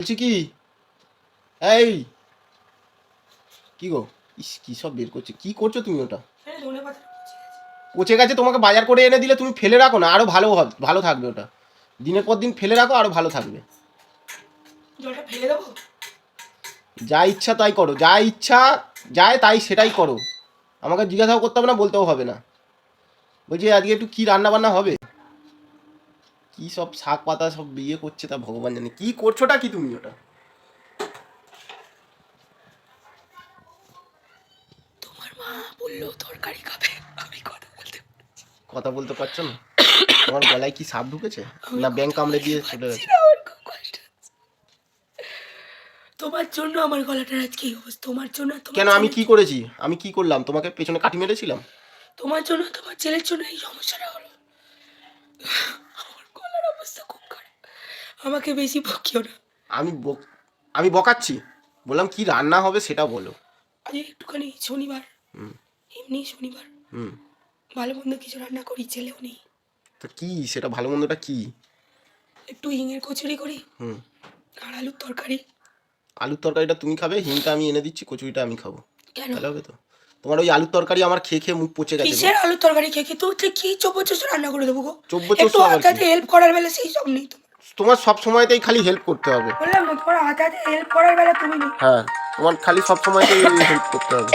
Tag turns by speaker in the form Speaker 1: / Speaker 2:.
Speaker 1: বলছি কি এই কি গো ইস কি সব বের করছে কি করছো তুমি ওটা পচে গেছে তোমাকে বাজার করে এনে দিলে তুমি ফেলে রাখো না আরো ভালো হবে ভালো থাকবে ওটা দিনের পর দিন ফেলে রাখো আরো ভালো থাকবে
Speaker 2: জলটা ফেলে দেবো
Speaker 1: যা ইচ্ছা তাই করো যা ইচ্ছা যায় তাই সেটাই করো আমাকে জিজ্ঞাসাও করতে হবে না বলতেও হবে না বলছি আজকে একটু কি রান্না বান্না হবে কি সব শাক পাতা সব বিয়ে করছে তা ভগবান জানে কি করছোটা কি তুমি ওটা
Speaker 2: তোমার মা বললো তরকারি খাবে আমি
Speaker 1: কথা বলতে পারছো না তোমার গলায় কি সাপ ঢুকেছে না ব্যাংক কামড়ে দিয়ে চলে গেছে
Speaker 2: তোমার জন্য আমার গলাটার আজকে এই অবস্থা তোমার জন্য
Speaker 1: কেন আমি কি করেছি আমি কি করলাম তোমাকে পেছনে কাঠি মেরেছিলাম
Speaker 2: তোমার জন্য তোমার ছেলের জন্য এই সমস্যাটা হলো আমার গলার অবস্থা খুব খারাপ আমাকে বেশি বকিও না
Speaker 1: আমি বকাচ্ছি বললাম কি রান্না হবে সেটা বলো
Speaker 2: আজ একটুখানি শনিবার এমনি শনিবার ভালো মন্দ কিছু রান্না করি ছেলেও নেই
Speaker 1: তো কি সেটা ভালো মন্দটা কি
Speaker 2: একটু হিঙের কচুরি করি আর আলুর তরকারি
Speaker 1: আলুর তরকারিটা তুমি খাবে হিংটা আমি এনে দিচ্ছি কচুরিটা আমি খাবো
Speaker 2: কেন
Speaker 1: ভালো হবে তো তোমার ওই আলুর তরকারি আমার খেয়ে খেয়ে মুখ পচে গেছে
Speaker 2: কিসের আলুর তরকারি খেয়ে তো কি চব্বচোষ রান্না করে দেবো গো
Speaker 1: চব্বচোষ
Speaker 2: একটু হাতে হেল্প করার বেলা সেই সব নেই
Speaker 1: তোমার সব সময়তেই খালি হেল্প করতে হবে
Speaker 2: বললাম না তোমার হাতে হেল্প করার বেলা তুমি নেই
Speaker 1: হ্যাঁ তোমার খালি সব সময়তেই হেল্প করতে হবে